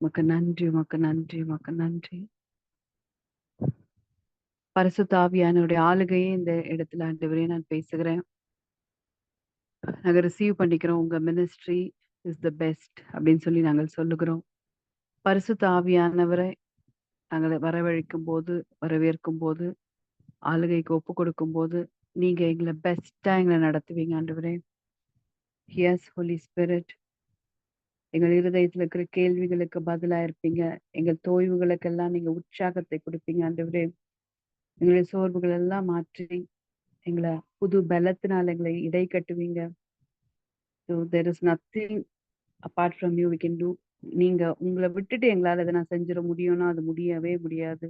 உமக்கு நன்றி, உமக்கு நன்றி, உமக்கு நன்றி. பரிசுத்த ஆவியானவருடைய ஆளுகையே இந்த இடத்துல ஆண்டவரே நான் பேசுகிறேன். நாங்க ரிசீவ் பண்ணிக்கிறோம். உங்க மினிஸ்ட்ரி இஸ் த பெஸ்ட் அப்படின்னு சொல்லி நாங்கள் சொல்லுகிறோம். பரிசுத்த ஆவியானவரை நாங்கள வரவழைக்கும்போது, வரவேற்கும்போது, ஆளுகைக்கு ஒப்புக் கொடுக்கும்போது, நீங்க எங்கள பெஸ்ட்டா எங்கள நடத்துவீங்க ஆண்டவரே. Yes holy spirit. எங்கள் இருதயத்துல இருக்கிற கேள்விகளுக்கு பதிலா இருப்பீங்க. எங்கள் தோய்வுகளுக்கெல்லாம் நீங்க உற்சாகத்தை குடுப்பீங்க ஆண்டவரே. எங்களுடைய சோர்வுகள் எல்லாம் மாற்றி, எங்கள புது பலத்தினால எங்களை இடை கட்டுவீங்க. So there is nothing apart from you we can do. நீங்க உங்கள விட்டுட்டு எங்களால இத நான் செஞ்சிட முடியும்னா, அது முடியவே முடியாது.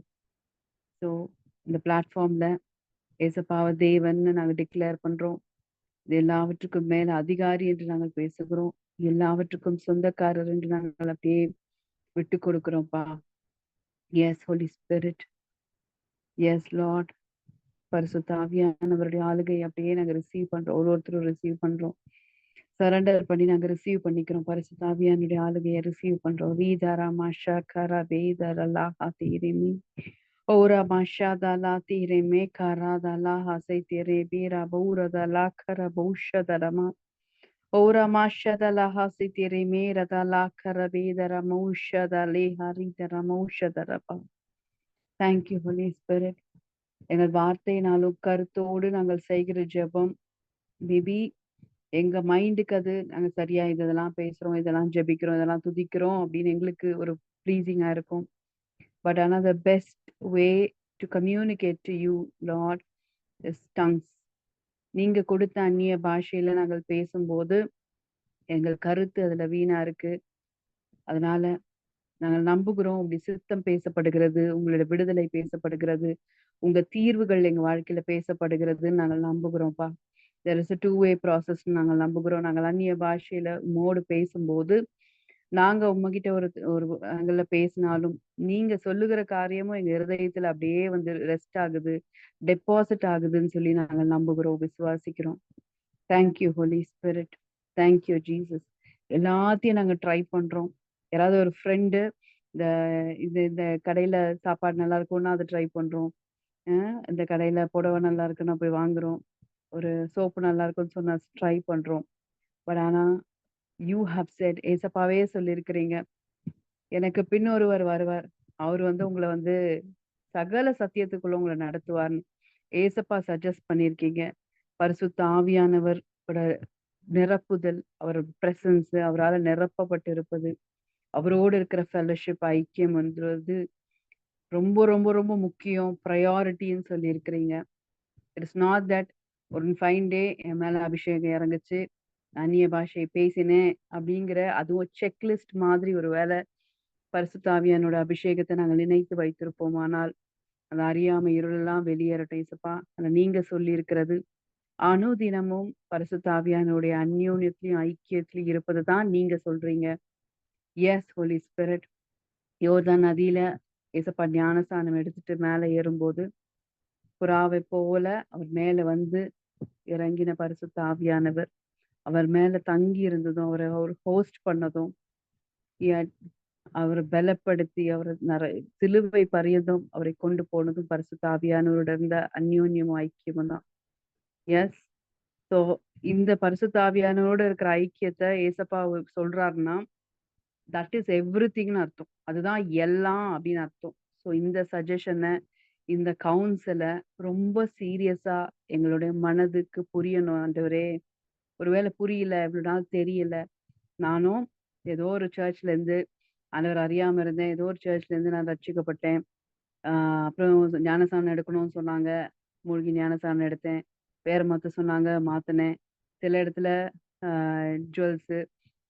ஸோ இந்த பிளாட்ஃபார்ம்ல ஏசப்பாவ தேவன்னு நாங்க டிக்ளேர் பண்றோம். இது எல்லாவற்றுக்கும் மேல அதிகாரி என்று நாங்கள் பேசுகிறோம். எல்லாவற்றுக்கும் சொந்தக்காரர் என்று நாங்கள் அப்படியே விட்டுக் கொடுக்கிறோம்ப்பா. Yes holy spirit. Yes lord. பரிசுத்த ஆவியானவருடைய ஆளுகை அப்படியே நாங்க ரிசீவ் பண்றோம். ஒருத்தரும் ரிசீவ் பண்றோம். சரண்டர் பண்ணி நாங்க ரிசீவ் பண்ணிக்கிறோம். பரிசுத்த ஆவியானுடைய ஆளுகையை ரிசீவ் பண்றோம். வீதரா மாஷா கரா பேதர லாஹா தீரிமி ஓரா மாஷா தலா தீரிமே கரா தலா ஹசை தீரே பீரா பௌரத லாக்கர பௌஷதரமா ஓரா மாஷத லஹாசி தீரிமே ரத லாக்கர பேதர மௌஷத லே ஹரிதர மௌஷதரபா. Thank you holy spirit. எங்கள் வார்த்தையினாலும் கருத்தோடு நாங்கள் செய்கிற ஜெபம் மேபி எங்க மைண்டுக்கு அது நாங்க சரியா இதெல்லாம் பேசுறோம், இதெல்லாம் ஜெபிக்கிறோம், இதெல்லாம் துதிக்கிறோம் அப்படின்னு எங்களுக்கு ஒரு ப்ளீசிங்கா இருக்கும். பட் ஆனா the best way to communicate to you Lord is tongues. நீங்க கொடுத்த அந்நிய பாஷையில நாங்கள் பேசும்போது எங்கள் கருத்து அதுல வீணா இருக்கு. அதனால நாங்கள் நம்புகிறோம். உங்க சித்தம் பேசப்படுகிறது, உங்களுடைய விடுதலை பேசப்படுகிறது, உங்க தீர்வுகள் எங்க வாழ்க்கையில பேசப்படுகிறதுன்னு நாங்கள் நம்புகிறோம்ப்பா. There is a two way process நாங்கள் நம்புகிறோம். நாங்கள் அந்நிய பாஷையில உம்மோடு பேசும்போது நாங்க உங்ககிட்ட ஒரு ஒரு ஆங்கிள் பேசினாலும் நீங்க சொல்லுகிற காரியமும் எங்க இருதயத்துல அப்படியே வந்து ரெஸ்ட் ஆகுது, டெபாசிட் ஆகுதுன்னு சொல்லி நாங்கள் நம்புகிறோம், விசுவாசிக்கிறோம். Thank you holy spirit. Thank you Jesus. எல்லாத்தையும் நாங்க ட்ரை பண்றோம். யாராவது ஒரு ஃப்ரெண்டு இந்த இது இந்த கடையில சாப்பாடு நல்லா இருக்கும்னா அதை ட்ரை பண்றோம். இந்த கடையில புடவை நல்லா இருக்குன்னா போய் வாங்குறோம். ஒரு சோப்பு நல்லா இருக்குன்னு சொன்னா ட்ரை பண்றோம். பட் ஆனா யூ ஹவ் செட், ஏசப்பாவே சொல்லியிருக்கிறீங்க, எனக்கு பின் ஒருவர் வருவார், அவர் வந்து உங்களை வந்து சகல சத்தியத்துக்குள்ள உங்களை நடத்துவார்னு ஏசப்பா சஜஸ்ட் பண்ணியிருக்கீங்க. பரிசுத்த ஆவியானவர் நிரப்புதல், அவர் பிரசன்ஸ், அவரால் நிரப்பப்பட்டு இருப்பது, அவரோடு இருக்கிற ஃபெலோஷிப் ஐக்கியம் வந்துறது ரொம்ப ரொம்ப ரொம்ப முக்கியம், ப்ரையாரிட்டின்னு சொல்லியிருக்கிறீங்க. இட்ஸ் நாட் தட் ஒரு ஃபைன் டே என் மேல அபிஷேகம் இறங்குச்சு, அந்நிய பாஷை பேசினேன் அப்படிங்கிற அதுவும் செக்லிஸ்ட் மாதிரி ஒரு வேலை பரிசுத்த ஆவியானோட அபிஷேகத்தை நாங்கள் நினைத்து வைத்திருப்போமானால் அந்த அறியாமை இருளெல்லாம் வெளியேறட்டும் இசப்பா. ஆனா நீங்க சொல்லி இருக்கிறது அனுதினமும் பரிசுத்த ஆவியானுடைய அந்யோன்யத்திலையும் ஐக்கியத்திலையும் இருப்பது தான் நீங்க சொல்றீங்க. Yes holy spirit. யோர்தான் நதியில ஏசப்பா ஞானஸ்தானம் எடுத்துட்டு மேல ஏறும்போது புறாவை போல அவர் மேல வந்து இறங்கின பரிசுத்த ஆவியானவர் அவர் மேல தங்கி இருந்ததும் அவரை அவர் ஹோஸ்ட் பண்ணதும் அவரை பலப்படுத்தி அவரை சிலுவை பரியதும் அவரை கொண்டு போனதும் பரிசுத்த ஆவியானவரோட இருந்த அந்யோன்யமும் ஐக்கியமும் தான். எஸ். ஸோ இந்த பரிசுத்த ஆவியானவரோட இருக்கிற ஐக்கியத்தை ஏசப்பா சொல்றாருன்னா தட் இஸ் எவ்ரிதிங்னு அர்த்தம். அதுதான் எல்லாம் அப்படின்னு அர்த்தம். ஸோ இந்த சஜஷனை, இந்த கவுன்சிலை ரொம்ப சீரியஸா எங்களுடைய மனதுக்கு புரியணும் ஆண்டவரே. ஒருவேளை புரியல, இவ்வளவு நாள் தெரியல, நானும் ஏதோ ஒரு சர்ச்ல இருந்து ஆண்டவர் அறியாம இருந்தேன், ஏதோ ஒரு சர்ச்ல இருந்து நான் ரட்சிக்கப்பட்டேன். அப்புறம் ஞானஸ்தானம் எடுக்கணும்னு சொன்னாங்க, மூழ்கி ஞானஸ்தானம் எடுத்தேன். வேற மாத்த சொன்னாங்க, மாத்தினேன். சில இடத்துல ஜுவல்ஸு,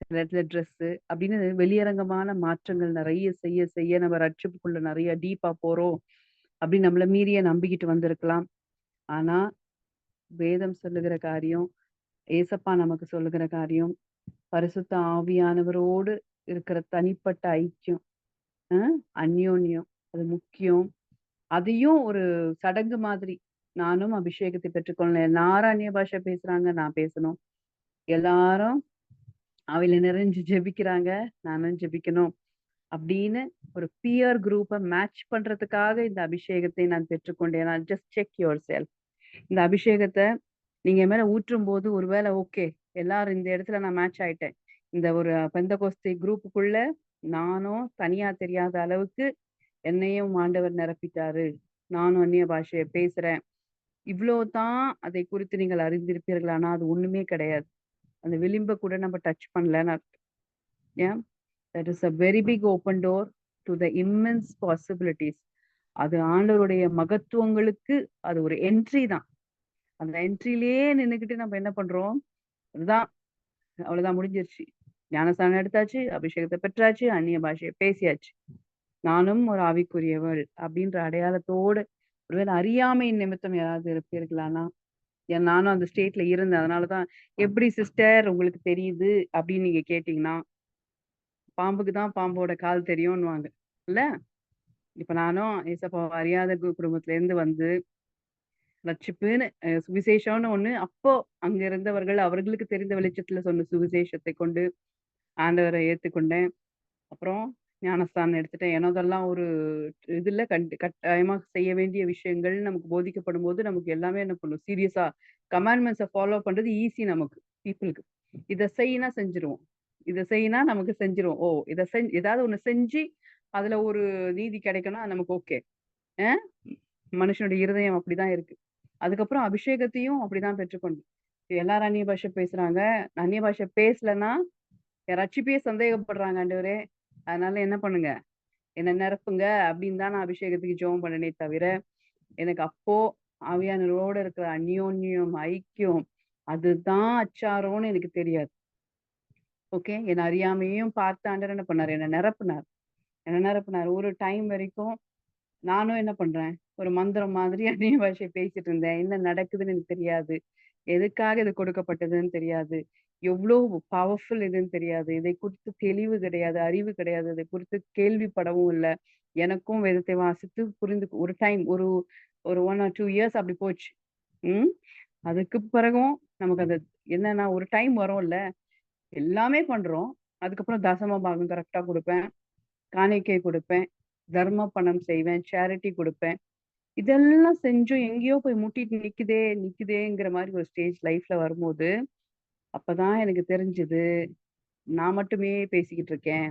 சில இடத்துல ட்ரெஸ்ஸு அப்படின்னு வெளியரங்கமான மாற்றங்கள் நிறைய செய்ய செய்ய நம்ம ரட்சிப்புக்குள்ள நிறைய டீப்பா போறோம் அப்படின்னு நம்மள மீறிய நம்பிக்கிட்டு வந்திருக்கலாம். ஆனா வேதம் சொல்லுகிற காரியம், ஏசப்பா நமக்கு சொல்லுகிற காரியம், பரிசுத்த ஆவியானவரோடு இருக்கிற தனிப்பட்ட ஐக்கியம், அந்யோன்யம், அது முக்கியம். அதையும் ஒரு சடங்கு மாதிரி நானும் அபிஷேகத்தை பெற்றுக்கொள்ளல. எல்லாரும் அந்நிய பாஷை பேசுறாங்க, நான் பேசணும். எல்லாரும் ஆவியில நிறைஞ்சு ஜெபிக்கிறாங்க, நானும் ஜெபிக்கணும் அப்படின்னு ஒரு பியர் குரூப்பை மேட்ச் பண்றதுக்காக இந்த அபிஷேகத்தை நான் பெற்றுக்கொண்டேன். நான் ஜஸ்ட் செக் யுவர் செல்ஃப். இந்த அபிஷேகத்தை நீங்க என் மேல ஊற்றும் போது ஒருவேளை ஓகே, எல்லாரும் இந்த இடத்துல நான் மேட்ச் ஆயிட்டேன். இந்த ஒரு பெந்தகோஸ்தே குரூப்புக்குள்ள நானும் தனியா தெரியாத அளவுக்கு என்னையும் ஆண்டவர் நிரப்பிட்டாரு. நானும் அந்நிய பாஷையை பேசுறேன். இவ்வளவுதான் அதை குறித்து நீங்கள் அறிந்திருப்பீர்கள். ஆனா அது ஒண்ணுமே கிடையாது. அந்த விளிம்ப கூட நம்ம டச் பண்ணலன்னு அர்த்தம். ஏன்? That is a very big open door to the immense possibilities. அது ஆண்டவருடைய மகத்துவங்களுக்கு அது ஒரு என்ட்ரி தான். அந்த என்ட்ரிலேயே நின்னுக்கிட்டு நம்ம என்ன பண்றோம்? அதுதான், அவ்வளவுதான், முடிஞ்சிருச்சு. ஞானஸ்தானம் எடுத்தாச்சு, அபிஷேகத்தை பெற்றாச்சு, அந்நிய பாஷையை பேசியாச்சு. நானும் ஒரு ஆவிக்குரியவள் அப்படின்ற அடையாளத்தோடு ஒருவேளை அறியாமையின் நிமித்தம் யாராவது இருப்பீர்களானா? ஏன் நானும் அந்த ஸ்டேட்ல இருந்தேன். அதனாலதான் எப்படி சிஸ்டர் உங்களுக்கு தெரியுது அப்படின்னு நீங்க கேட்டீங்கன்னா, பாம்புக்கு தான் பாம்போட கால் தெரியும்னுவாங்க இல்ல? இப்ப நானும் ஏசப்பாவை அறியாத குடும்பத்துல இருந்து வந்து ரட்சிப்புன்னு சுவிசேஷம்னு ஒண்ணு அப்போ அங்க இருந்தவர்கள் அவர்களுக்கு தெரிந்த வெளிச்சத்துல சொன்ன சுவிசேஷத்தை கொண்டு ஆண்டவரை ஏத்துக்கொண்டேன். அப்புறம் ஞானஸ்தானம் எடுத்துட்டேன். எனதெல்லாம் ஒரு இதுல கட்டாயமா செய்ய வேண்டிய விஷயங்கள் நமக்கு போதிக்கப்படும் போது நமக்கு எல்லாமே என்ன பண்ணும், சீரியஸா கமாண்ட்மெண்ட்ஸை ஃபாலோ பண்றது ஈஸி நமக்கு, பீப்புளுக்கு. இதை செய்யினா செஞ்சிருவோம், இதை செய்யினா நமக்கு செஞ்சிருவோம். ஓ, இதை ஏதாவது ஒண்ணு செஞ்சு அதுல ஒரு நீதி கிடைக்கணும் நமக்கு, ஓகே. மனுஷனுடைய இருதயம் அப்படிதான் இருக்கு. அதுக்கப்புறம் அபிஷேகத்தையும் அப்படிதான் பெற்றுக்கொண்டேன். எல்லாரும் அந்நிய பாஷை பேசுறாங்க. அந்நிய பாஷை பேசலன்னா என் ரட்சிப்பையே சந்தேகப்படுறாங்க ஆண்டவரே. அதனால என்ன பண்ணுங்க, என்ன நிரப்புங்க அப்படின்னு தான் நான் அபிஷேகத்துக்கு ஜெபம் பண்ணனே தவிர, எனக்கு அப்போ ஆவியானவரோட இருக்கிற அந்யோன்யம், ஐக்கியம், அதுதான் அச்சாரோன்னு எனக்கு தெரியாது. ஓகே, என் அறியாமையும் பார்த்து ஆண்டவர் என்ன பண்ணாரு, என்ன நிரப்புனார். என்ன நிரப்புனார். ஒரு டைம் வரைக்கும் நானும் என்ன பண்றேன், ஒரு மந்திரம் மாதிரி அந்நிய பாஷை பேசிட்டு இருந்தேன். என்ன நடக்குதுன்னு எனக்கு தெரியாது. எதுக்காக இது கொடுக்கப்பட்டதுன்னு தெரியாது. எவ்ளோ பவர்ஃபுல் இதுன்னு தெரியாது. இதை குறித்து தெளிவு கிடையாது, அறிவு கிடையாது. இதை குறித்து கேள்விப்படவும் இல்ல. எனக்கும் வேதத்தை வாசித்து புரிந்து ஒரு டைம் ஒரு ஒரு 1 ஆர் 2 இயர்ஸ் அப்படி போச்சு. ம். அதுக்கு பிறகும் நமக்கு அது என்னன்னா ஒரு டைம் வரும்ல. எல்லாமே பண்றோம். அதுக்கப்புறம் தசம பாகம் கரெக்ட்டா குடுப்பேன். காணிக்கை குடுப்பேன். தர்ம பணம் செய்வேன். சேரிட்டி குடுப்பேன். இதெல்லாம் செஞ்சும் எங்கேயோ போய் முட்டிட்டு நிக்குதேங்கிற மாரி ஒரு ஸ்டேஜ் லைஃப்ல வரும்போது, அப்பதான் எனக்கு தெரிஞ்சது, நான் மட்டுமே பேசிக்கிட்டு இருக்கேன்.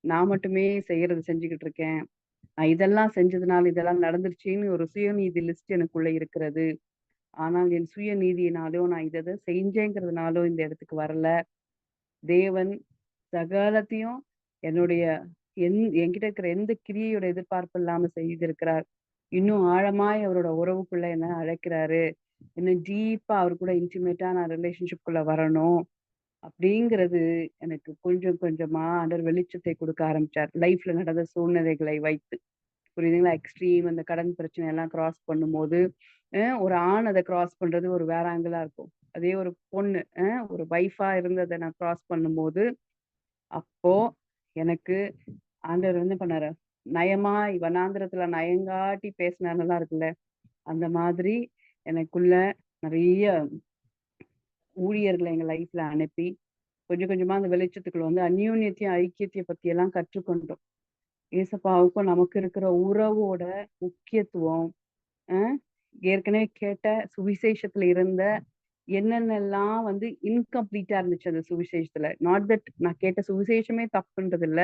நான் மட்டுமே செய்யறது செஞ்சுகிட்டு இருக்கேன். நான் இதெல்லாம் செஞ்சதுனால இதெல்லாம் நடந்துருச்சேன்னு ஒரு சுயநீதி லிஸ்ட் எனக்குள்ள இருக்கிறது. ஆனால் என் சுயநீதியினாலோ, நான் இத இத செஞ்சேங்கிறதுனாலோ இந்த இடத்துக்கு வரல. தேவன் சகலத்தையும் என்னுடைய என்கிட்ட இருக்கிற எந்த கிரியையோட எதிர்பார்ப்பு இல்லாம செய்திருக்கிறார். இன்னும் ஆழமாய் அவரோட உறவுக்குள்ள என்ன அழைக்கிறாரு. இன்னும் டீப்பா அவர் கூட இன்டிமேட்டா நான் ரிலேஷன்ஷிப்குள்ள வரணும். அப்படிங்கிறது எனக்கு கொஞ்சம் கொஞ்சமா ஆண்டவர் வெளிச்சத்தை கொடுக்க ஆரம்பிச்சார். லைஃப்ல நடந்த சூழ்நிலைகளை வைத்து. புரியுதுங்களா? எக்ஸ்ட்ரீம் அந்த கடன் பிரச்சனை எல்லாம் கிராஸ் பண்ணும்போது, ஒரு ஆண் அத கிராஸ் பண்றது ஒரு வேற ஆங்கிளா இருக்கும். அதே ஒரு பொண்ணு ஒரு வைஃபா இருந்து அத நான் கிராஸ் பண்ணும்போது, அப்போ எனக்கு ஆண்டவர் என்ன பண்ணாரு, நயமா வனாந்திரத்துல நயங்காட்டி பேசினார்லாம் இருக்குல்ல, அந்த மாதிரி எனக்குள்ள நெறைய ஊழியர்கள எங்க லைஃப்ல அனுப்பி, கொஞ்சம் கொஞ்சமா அந்த வெளிச்சத்துக்குள்ள வந்து அந்யோன்யத்தையும், ஐக்கியத்தையும் பத்தி எல்லாம் கற்றுக்கொண்டோம். ஏசப்பாவுக்கும் நமக்கு இருக்கிற உறவோட முக்கியத்துவம், அ ஏற்கனவே கேட்ட சுவிசேஷத்துல இருந்த என்னென்னலாம் வந்து இன்கம்ப்ளீட்டா இருந்துச்சு அந்த சுவிசேஷத்துல. நாட் தட் நான் கேட்ட சுவிசேஷமே தப்புன்றது இல்ல.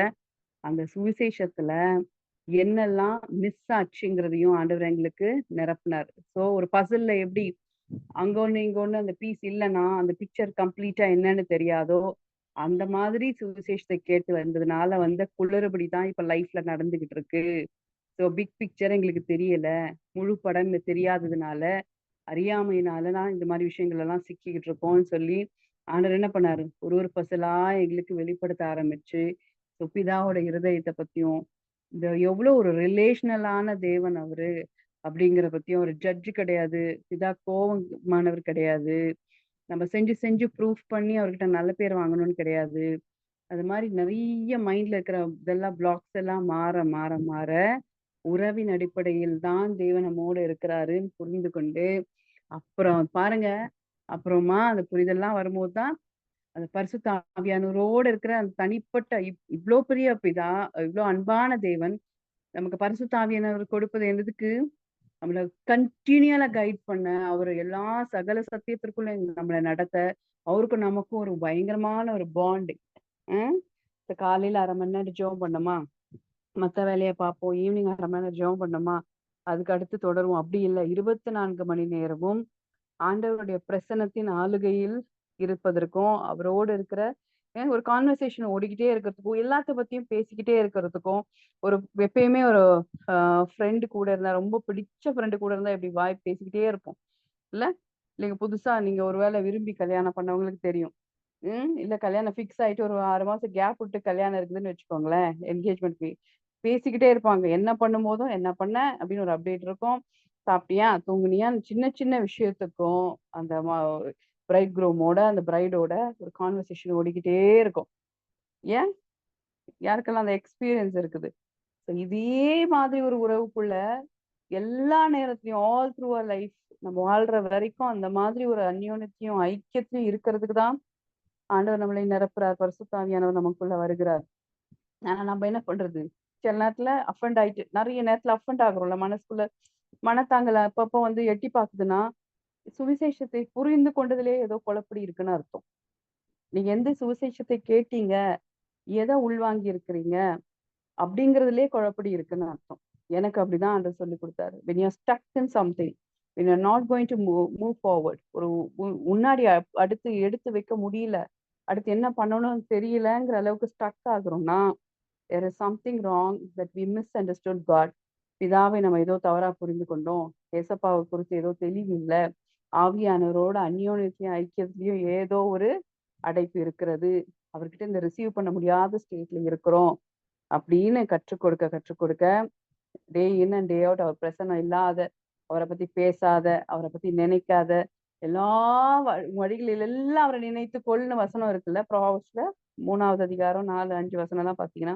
அந்த சுவிசேஷத்துல என்னெல்லாம் மிஸ் ஆச்சுங்கிறதையும் ஆண்டவர் எங்களுக்கு நிரப்புனார். ஸோ ஒரு பசில்ல எப்படி அங்க ஒண்ணு, இங்க ஒண்ணு அந்த பீஸ் இல்லன்னா, அந்த பிக்சர் கம்ப்ளீட்டா என்னன்னு தெரியாதோ, அந்த மாதிரி சுவிசேஷத்தை கேட்டு வந்ததுனால வந்த குளறுபடி தான் இப்ப லைஃப்ல நடந்துகிட்டு இருக்கு. ஸோ பிக் பிக்சர் எங்களுக்கு தெரியல. முழு படம் தெரியாததுனால, அறியாமையினால தான் இந்த மாரி விஷயங்கள் எல்லாம் சிக்கிக்கிட்டு இருக்கோம்னு சொல்லி, ஆண்டவர் என்ன பண்ணாரு, ஒரு ஒரு பசிலா எங்களுக்கு வெளிப்படுத்த ஆரம்பிச்சு, ஸோ பிதாவோட இருதயத்த பத்தியும், இந்த எவ்வளோ ஒரு ரிலேஷனலான தேவன் அவரு. அப்படிங்கிற பத்தியும் ஒரு ஜட்ஜ் கிடையாது. பிதா கோவமானவர் கிடையாது. நம்ம செஞ்சு செஞ்சு ப்ரூஃப் பண்ணி அவர்கிட்ட நல்ல பேர் வாங்கணும்னு கிடையாது. அது மாரி நெறைய மைண்ட்ல இருக்கிற இதெல்லாம் பிளாக்ஸ் எல்லாம் மாற மாற மாற, உறவின் அடிப்படையில் தான் தேவன் நம்மோடு இருக்கிறாருன்னு புரிந்து கொண்டு, அப்புறம் பாருங்க, அப்புறமா அந்த புரிதல்லாம் வரும்போது தான் அந்த பரிசுத்த ஆவியானவரோட இருக்கிற அந்த தனிப்பட்ட இவ்ளோ பெரிய பிதா, இவ்ளோ அன்பான தேவன் நமக்கு பரிசுத்த ஆவியானவர் கொடுப்பது எதுக்கு? நம்மள கன்டினியூலா கைட் பண்ண, அவரு எல்லா சகல சத்தியத்திற்குள்ள நம்மள நடத்த, அவருக்கும் நமக்கும் ஒரு பயங்கரமான ஒரு பாண்ட். காலையில 1/2 மணி நேரம் ஜெபம் பண்ணோமா, மத்த வேலைய பார்ப்போம். ஈவினிங் 1/2 மணி நேரம் ஜெபம் பண்ணோமா, அதுக்கு அடுத்து தொடருவோம். அப்படி இல்ல. 24 மணி நேரமும் ஆண்டவருடைய பிரசன்னத்தின் ஆளுகையில் இருப்பதற்கும், அவரோடு இருக்கிற ஒரு கான்வர்சேஷன் ஓடிக்கிட்டே இருக்கிறதுக்கும், எல்லாத்த பத்தியும் பேசிக்கிட்டே இருக்கிறதுக்கும், ஒரு எப்பயுமே ஒரு ஃப்ரெண்டு கூட இருந்தா, ரொம்ப பிடிச்ச ஃப்ரெண்டு கூட இருந்தா எப்படி வாய் பேசிக்கிட்டே இருப்போம். இல்ல? இல்லைங்க புதுசா நீங்க ஒரு வேளை விரும்பி கல்யாணம் பண்ணவங்களுக்கு தெரியும். இல்ல கல்யாணம் ஃபிக்ஸ் ஆயிட்டு ஒரு 6 மாசம் கேப் விட்டு கல்யாணம் இருக்குதுன்னு வச்சுக்கோங்களேன். என்கேஜ்மென்ட் பேசிக்கிட்டே இருப்பாங்க. என்ன பண்ணும்போதும், "என்ன பண்ண?" அப்படின்னு ஒரு அப்டேட் இருக்கும். "சாப்பிட்டியா? தூங்குனியான்னு?" சின்ன சின்ன விஷயத்துக்கும் அந்த பிரைட் குரூமோட, அந்த பிரைடோட ஒரு கான்வர்சேஷன் ஓடிக்கிட்டே இருக்கும். ஏன்? யாருக்கெல்லாம் அந்த எக்ஸ்பீரியன்ஸ் இருக்குது. ஸோ இதே மாதிரி ஒரு உறவுக்குள்ள எல்லா நேரத்திலயும் ஆல் த்ரூ அவர் லைஃப் நம்ம வாழ்ற வரைக்கும் அந்த மாதிரி ஒரு அந்யோன்யத்தையும், ஐக்கியத்தையும் இருக்கிறதுக்கு தான் ஆண்டவர் நம்மளை நிரப்புறார். பரிசுத்த ஆவியானவர் நமக்குள்ள வருகிறார். ஆனா நம்ம என்ன பண்றது? சில நேரத்துல அஃபண்ட் ஆயிட்டு நெறைய நேரத்துல அஃபண்ட் ஆகுறோம்ல மனசுக்குள்ள. மனத்தாங்கல அப்பப்போ வந்து எட்டி பாக்குதுன்னா, சுவிசேஷத்தை புரிந்து கொண்டதிலே ஏதோ குழப்படி இருக்குன்னு அர்த்தம். நீங்க எந்த சுவிசேஷத்தை கேட்டீங்க? எத உள்வாங்கி இருக்கிறீங்க? அப்படிங்கிறதிலே குழப்படி இருக்குன்னு அர்த்தம். எனக்கு அப்படிதான் ஆண்டவர் சொல்லிக் குடுத்தாரு. when you are stuck in something, when you are not going to move forward, ஒரு முன்னாடி அடுத்து எடுத்து வைக்க முடியல. அடுத்து என்ன பண்ணணும்னு தெரியலங்கிற அளவுக்கு stuck ஆகுறோம்னா, there is something wrong that we misunderstood God. பிதாவை நம்ம ஏதோ தவறா புரிந்து கொண்டோம். ஏசப்பாவை குறித்து ஏதோ தெளிவு இல்ல. ஆவியானவரோட அந்யோன்யத்தையும், ஐக்கியத்திலயும் ஏதோ ஒரு அடைப்பு இருக்கிறது. அவர்கிட்ட இந்த ரிசீவ் பண்ண முடியாத ஸ்டேட்ல இருக்கிறோம். அப்படின்னு கற்றுக் கொடுக்க டே இன் அண்ட் டே அவுட் அவர் பிரசன்னம் இல்லாத, அவரை பத்தி பேசாத, அவரை பத்தி நினைக்காத, எல்லா வழிகளில் எல்லாம் அவரை நினைத்து கொள்னு வசனம் இருக்குல்ல ப்ராவர்ப்ஸ்ல 3வது அதிகாரம் 4, 5 வசனம்லாம் பாத்தீங்கன்னா,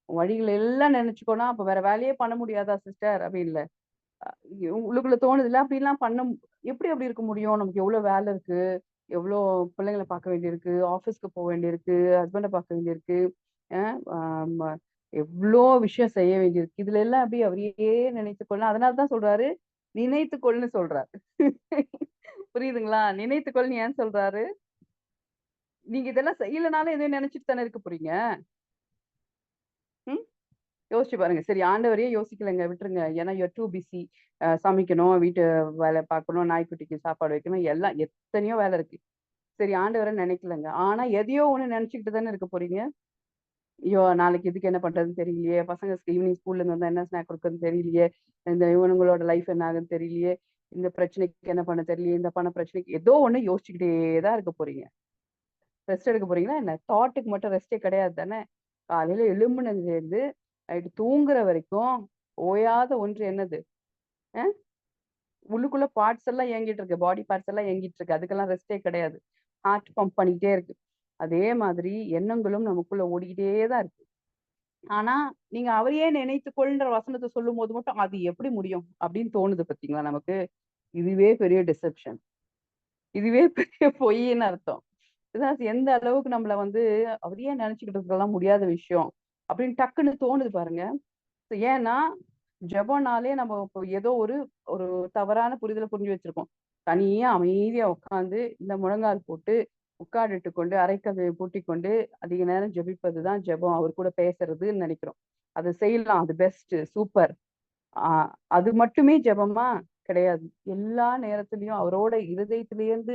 வழிகள் எல்லாம் நினைச்சுக்கோனா அப்ப வேற வேலையே பண்ண முடியாதா சிஸ்டர்? அப்படி இல்ல. உள்ளுக்குள்ள தோணுதுல்ல அப்படிலாம் எப்படி அப்படி இருக்க முடியும்? நமக்கு எவ்வளவு வேலை இருக்கு, எவ்வளோ பிள்ளைங்கள பார்க்க வேண்டியிருக்கு, ஆஃபீஸ்க்கு போக வேண்டியிருக்கு, ஹஸ்பண்ட பார்க்க வேண்டியிருக்கு, ஆமா எவ்வளோ விஷயம் செய்ய வேண்டியிருக்கு. இதுல எல்லாம் அப்படி அவரையே நினைத்துக்கொள்ளலாம். அதனால தான் சொல்றாரு, நினைத்துக்கொள்னு சொல்றாரு. புரியுதுங்களா? நினைத்துக்கொள்னு ஏன் சொல்றாரு? நீங்க இதெல்லாம் செய்யலனாலும் எதையும் நினைச்சுட்டு தானே இருக்க போறீங்க. ம். யோசிச்சு பாருங்க. சரி ஆண்டவரையே யோசிக்கலங்க விட்டுருங்க. ஏன்னா யூ ஆர் டூ பிஸி. சமைக்கணும், வீட்டு வேலை பார்க்கணும், நாய்க்குட்டிக்கு சாப்பாடு வைக்கணும், எல்லாம் எத்தனையோ வேலை இருக்கு. சரி ஆண்டவர நினைக்கலங்க. ஆனா எதையோ ஒண்ணு நினைச்சுக்கிட்டு தானே இருக்க போறீங்க. ஐயோ! நாளைக்கு இதுக்கு என்ன பண்றதுன்னு தெரியலையே. பசங்க ஈவினிங் ஸ்கூல்ல இருந்து வந்தா என்ன ஸ்நாக் குடுக்குறதுன்னு தெரியலையே. இந்த இவனுங்களோட லைஃப் என்ன ஆகுதுன்னு தெரியலையே. இந்த பிரச்சனைக்கு என்ன பண்ண தெரியலையே. இந்த பண பிரச்சனைக்கு ஏதோ ஒண்ணு யோசிச்சுக்கிட்டே தான் இருக்க போறீங்க. ரெஸ்ட் எடுக்க போறீங்களா என்ன? தாட்டுக்கு மட்டும் ரெஸ்ட்டே கிடையாது தானே. காலையில எழும்புனதுலேருந்து நைட்டு தூங்குற வரைக்கும் ஓயாத ஒன்று என்னது? அ உள்ளுக்குள்ள பார்ட்ஸ் எல்லாம் இயங்கிட்டு இருக்கு. பாடி பார்ட்ஸ் எல்லாம் இயங்கிட்டு இருக்கு. அதுக்கெல்லாம் ரெஸ்ட்டே கிடையாது. ஹார்ட் பம்ப் பண்ணிக்கிட்டே இருக்கு. அதே மாதிரி எண்ணங்களும் நமக்குள்ள ஓடிக்கிட்டே தான் இருக்கு. ஆனா, நீங்க அவரையே நினைத்துக்கொள்ன்ற வசனத்த சொல்லும்போது மட்டும், அது எப்படி முடியும்? அப்படின்னு தோணுது பார்த்தீங்களா நமக்கு? இதுவே பெரிய டிசெப்ஷன். இதுவே பெரிய பொய்ன்னு அர்த்தம். அதாவது எந்த அளவுக்கு நம்மள வந்து அவரையே நினைச்சுக்கிட்டு இருக்கலாம் முடியாத விஷயம். அப்படின்னு டக்குன்னு தோணுது பாருங்க. ஏன்னா, ஜெபம்னாலே நம்ம இப்போ ஏதோ ஒரு ஒரு தவறான புரிதல புரிஞ்சு வச்சிருக்கோம். தனியா அமைதியா உட்கார்ந்து, இந்த முழங்கால் போட்டு, உட்கார்ந்துட்டு கொண்டு, அரைக்கதவை பூட்டிக்கொண்டு, அதிக நேரம் ஜெபிப்பது தான் ஜெபம். அவர் கூட பேசுறதுன்னு நெனைக்கிறோம். அத செய்யலாம். அது பெஸ்ட். சூப்பர். ஆ அது மட்டுமே ஜெபமா? கிடையாது. எல்லா நேரத்திலயும் அவரோட இருதயத்திலேருந்து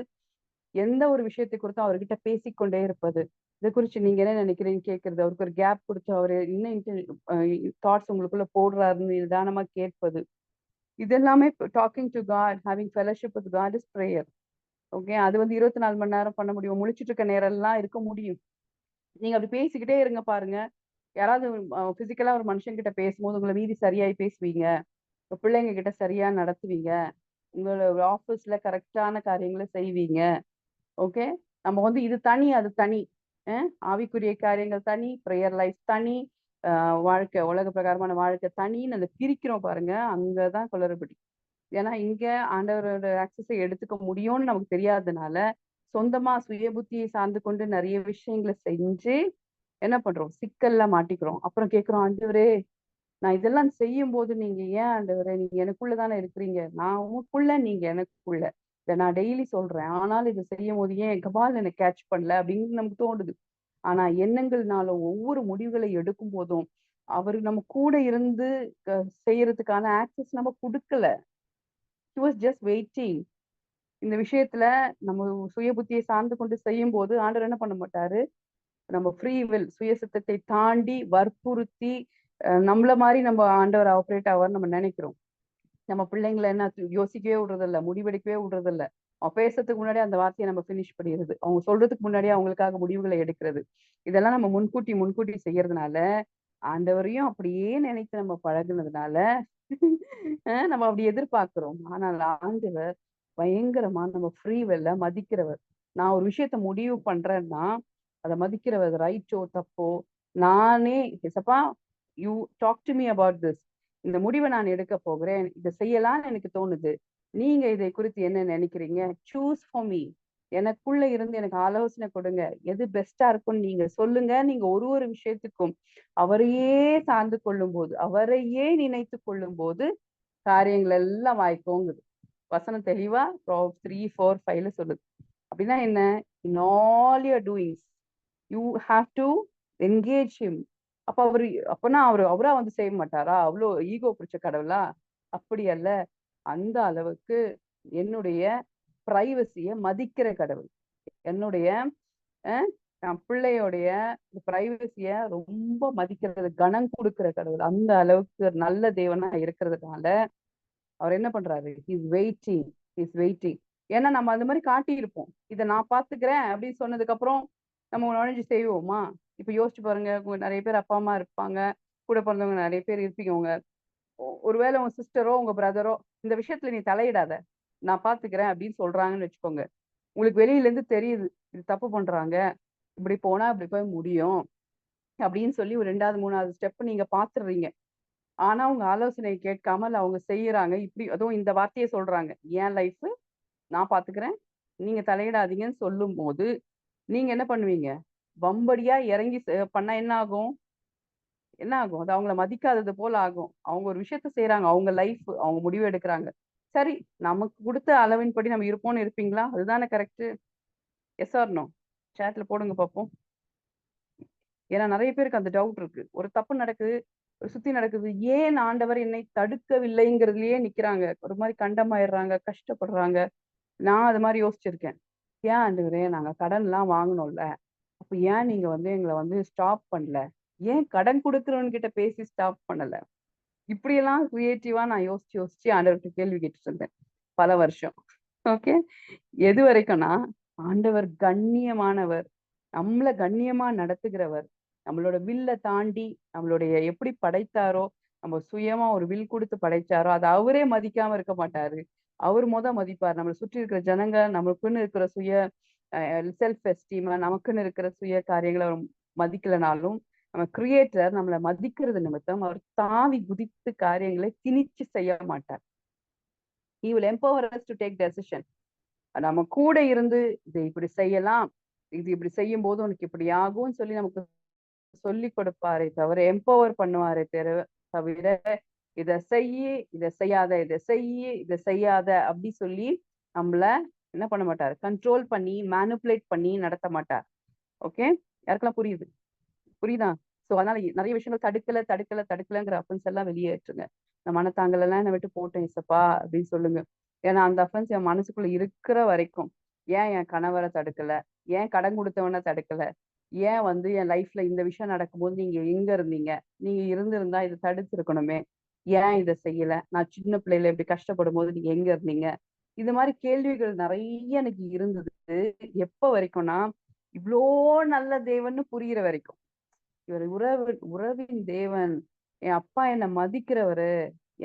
எந்த ஒரு விஷயத்தை குறித்தும் அவர்கிட்ட பேசிக்கொண்டே இருப்பது. இத குறிச்சு நீங்க என்ன நினைக்கிறீங்கன்னு கேட்கிறது. அவருக்கு ஒரு கேப் குடுத்து அவரு என்ன அ தாட்ஸ் உங்களுக்குள்ள போடுறாருன்னு நிதானமா கேட்பது. இது எல்லாமே talking to God, having fellowship with God is prayer. Okay. அது வந்து 24 மணி நேரம் பண்ண முடியும். முழிச்சுட்டு இருக்க நேரம்லாம் இருக்க முடியும். நீங்க அப்படி பேசிக்கிட்டே இருங்க பாருங்க. யாராவது பிசிக்கலா ஒரு மனுஷன்கிட்ட பேசும்போது உங்கள மீறி சரியாய் பேசுவீங்க. உங்க பிள்ளைங்க கிட்ட சரியா நடத்துவீங்க. உங்களோட ஆஃபீஸ்ல கரெக்ட்டான காரியங்கள செய்வீங்க. ஓகே. நம்ம வந்து இது தனி, அது தனி. அ ஆவிக்குரிய காரியங்கள் தனி, பிரேயர் லைஃப் தனி, அ வாழ்க்கை உலக பிரகாரமான வாழ்க்கை தனின்னு அந்த பிரிக்கிறோம் பாருங்க, அங்க தான் குளறுபடி. ஏன்னா, இங்க ஆண்டவரோட ஆக்சஸ எடுத்துக்க முடியும்னு நமக்கு தெரியாதனால, சொந்தமா சுய புத்தியை சார்ந்து கொண்டு நிறைய விஷயங்களை செஞ்சு என்ன பண்றோம், சிக்கல்ல மாட்டிக்கிறோம். அப்புறம் கேட்கிறோம், ஆண்டவரே நான் இதெல்லாம் செய்யும் போது நீங்க ஏன் ஆண்டவரே, நீங்க எனக்குள்ளதானே இருக்கிறீங்க, நான் உனக்குள்ள நீங்க எனக்குள்ள, இதை நான் டெய்லி சொல்றேன், ஆனாலும் இதை செய்யும் போது ஏன் கபால் எனக்கு கேட்ச் பண்ணல அப்படின்னு நமக்கு தோணுது. ஆனா எண்ணங்கள்னால ஒவ்வொரு முடிவுகளை எடுக்கும் போதும் அவர் நம்ம கூட இருந்து செய்யறதுக்கான ஆக்சஸ் நம்ம கொடுக்கல. he was just waiting. இந்த விஷயத்துல நம்ம சுய புத்தியை சார்ந்து கொண்டு செய்யும் போது ஆண்டவர் என்ன பண்ண மாட்டாரு, நம்ம ஃப்ரீ வில் சுய சித்தத்தை தாண்டி வற்புறுத்தி நம்மள மாதிரி நம்ம ஆண்டவர் ஆப்ரேட் ஆவார் நம்ம நினைக்கிறோம். நம்ம பிள்ளைங்களை என்ன யோசிக்கவே விடுறதில்ல, முடிவெடுக்கவே விடுறதில்ல. அவங்க பேசுறதுக்கு முன்னாடி அந்த வார்த்தையை நம்ம ஃபினிஷ் பண்ணிடுறது, அவங்க சொல்றதுக்கு முன்னாடியே அவங்களுக்காக முடிவுகளை எடுக்கிறது. இதெல்லாம் நம்ம முன்கூட்டி முன்கூட்டி செய்யறதுனால ஆண்டவரையும் அப்படியே நினைத்து நம்ம பழகுனதுனால நம்ம அப்படி எதிர்பார்க்கிறோம். ஆனால் ஆண்டவர் பயங்கரமா நம்ம ஃப்ரீ வெல்ல மதிக்கிறவர். நான் ஒரு விஷயத்த முடிவு பண்றேன்னா அதை மதிக்கிறவர். ரைட்டோ தப்போ நானே எசப்பா you talk to me about this, இந்த முடிவை நான் எடுக்க போகிறேன், இதை செய்யலாம்னு எனக்கு தோணுது, நீங்க இதை குறித்து என்ன நினைக்கிறீங்க, சூஸ் ஃபார் மீ, எனக்குள்ள இருந்து எனக்கு ஆலோசனை கொடுங்க, எது பெஸ்டா இருக்கும்னு நீங்க சொல்லுங்க. நீங்க ஒரு ஒரு விஷயத்துக்கும் அவரையே சார்ந்து கொள்ளும் போது, அவரையே நினைத்து கொள்ளும் போது காரியங்கள் எல்லாம் வாய்க்கோங்குது. வசனம் தெளிவா Proverbs 3:4-5 சொல்லுது. அப்படின்னா என்ன, in all your doings you have to engage him. அப்ப அப்பனா அவரா வந்து செய்ய மாட்டாரா, அவ்வளோ ஈகோ பிடிச்ச கடவுளா? அப்படி அல்ல. அந்த அளவுக்கு என்னுடைய பிரைவசிய மதிக்கிற கடவுள், என்னுடைய என் பிள்ளையோடைய பிரைவசிய ரொம்ப மதிக்கிறது, கனம் கொடுக்கிற கடவுள். அந்த அளவுக்கு நல்ல தேவனா இருக்கிறதுனால அவர் என்ன பண்றாரு, இஸ் வெயிட்டிங், இஸ் வெயிட்டிங். ஏன்னா நம்ம அந்த மாதிரி காட்டியிருப்போம், இதை நான் பாத்துக்கிறேன் அப்படின்னு சொன்னதுக்கு அப்புறம் நம்ம நுழைஞ்சு செய்வோமா? இப்ப யோசிச்சு பாருங்க, நிறைய பேர் அப்பா அம்மா இருப்பாங்க, கூட பிறந்தவங்க நிறைய பேர் இருப்பீங்க. உங்க ஒருவேளை உங்க சிஸ்டரோ உங்க பிரதரோ இந்த விஷயத்துல நீ தலையிடாத, நான் பாத்துக்கிறேன் அப்படின்னு சொல்றாங்கன்னு வச்சுக்கோங்க. உங்களுக்கு வெளியில இருந்து தெரியுது இது தப்பு பண்றாங்க, இப்படி போனா இப்படி போய் முடியும் அப்படின்னு சொல்லி ஒரு 2வது 3வது ஸ்டெப் நீங்க பாத்துடுறீங்க. ஆனா உங்க ஆலோசனையை கேட்காமல் அவங்க செய்யறாங்க. இப்படி அதுவும் இந்த வார்த்தையை சொல்றாங்க, என் லைஃப் நான் பாத்துக்கிறேன், நீங்க தலையிடாதீங்கன்னு சொல்லும் போது நீங்க என்ன பண்ணுவீங்க, வம்படியா இறங்கி பண்ணா என்ன ஆகும், என்ன ஆகும், அது அவங்கள மதிக்காதது போல ஆகும். அவங்க ஒரு விஷயத்த செய்யறாங்க, அவங்க லைஃப், அவங்க முடிவு எடுக்கிறாங்க. சரி, நமக்கு கொடுத்த அளவின்படி நம்ம இருப்போம்னு இருப்பீங்களா? அதுதானே கரெக்ட். Yes or no? சேட்ல போடுங்க பார்ப்போம். ஏன்னா நிறைய பேருக்கு அந்த டவுட் இருக்கு. ஒரு தப்பு நடக்குது, ஒரு சுத்தி நடக்குது, ஏன் ஆண்டவர் என்னை தடுக்கவில்லைங்கிறதுலயே நிக்கிறாங்க, ஒரு மாதிரி கண்டமாயிடுறாங்க, கஷ்டப்படுறாங்க. நான் அது மாதிரி யோசிச்சிருக்கேன். ஏன் ஆண்டவரே, நாங்க கடன் எல்லாம் வாங்கணும்ல, அப்ப ஏன் நீங்க வந்து எங்களை வந்து ஸ்டாப் பண்ணல, ஏன் கடன் கொடுக்குறவன் கிட்ட பேசி ஸ்டாப் பண்ணல? இப்படியெல்லாம் கிரியேட்டிவா நான் யோசிச்சு யோசிச்சு ஆண்டவர்கிட்ட கேள்வி கேட்டுட்டு இருந்தேன் பல வருஷம். ஓகே, எது வரைக்கும்னா, ஆண்டவர் கண்ணியமானவர், நம்மள கண்ணியமா நடத்துகிறவர், நம்மளோட வில்ல தாண்டி நம்மளுடைய எப்படி படைத்தாரோ, நம்ம சுயமா ஒரு வில் கொடுத்து படைச்சாரோ அதை அவரே மதிக்காம இருக்க மாட்டாரு. அவர் மதிப்பார். நம்மளை சுற்றி இருக்கிற ஜனங்க, நமக்குன்னு இருக்கிற சுய செல்ஃப் எஸ்டீம், நமக்குன்னு இருக்கிற சுய காரியங்களை அவர் மதிக்கலனாலும் நம்ம கிரியேட்டர் நம்மளை மதிக்கிறது நிமித்தம் அவர் தாவி குதித்து காரியங்களை திணிச்சு செய்ய மாட்டார். he will empower us to take decision. நம்ம கூட இருந்து இதை இப்படி செய்யலாம், இது இப்படி செய்யும் போது உனக்கு இப்படி ஆகும்னு சொல்லி நமக்கு சொல்லி கொடுப்பாரே தவிர, எம்பவர் பண்ணுவாரே தவிர, இதை செய்ய, இதை செய்யாத, இதை செய்ய, இதை செய்யாத அப்படி சொல்லி நம்மள என்ன பண்ண மாட்டார், கண்ட்ரோல் பண்ணி மேனிப்புலேட் பண்ணி நடத்த மாட்டார். ஓகே, யாருக்கெல்லாம் புரியுது? புரியுதா? சோ அதனால நிறைய விஷயங்கள் தடுக்கலங்கிற அஃபென்ஸ் எல்லாம் வெளியேற்றுங்க. இந்த மனத்தாங்கல் எல்லாம் என்னை விட்டு போட்டேன் இசப்பா அப்படின்னு சொல்லுங்க. ஏன்னா அந்த அஃபென்ஸ் என் மனசுக்குள்ள இருக்கிற வரைக்கும், ஏன் என் கணவரை தடுக்கல, ஏன் கடன் கொடுத்தவனை தடுக்கல, ஏன் வந்து என் லைஃப்ல இந்த விஷயம் நடக்கும்போது நீங்க எங்க இருந்தீங்க, நீங்க இருந்திருந்தா இதை தடுத்து இருக்கணுமே, ஏன் இதை செய்யல, நான் சின்ன பிள்ளையில இப்படி கஷ்டப்படும் போது நீங்க எங்க இருந்தீங்க? இது மாதிரி கேள்விகள் நிறைய எனக்கு இருந்தது. எப்ப வரைக்கும்னா, இவ்வளோ நல்ல தேவன்னு புரியுற வரைக்கும். இவர் உறவின் தேவன், என் அப்பா என்னை மதிக்கிறவரு,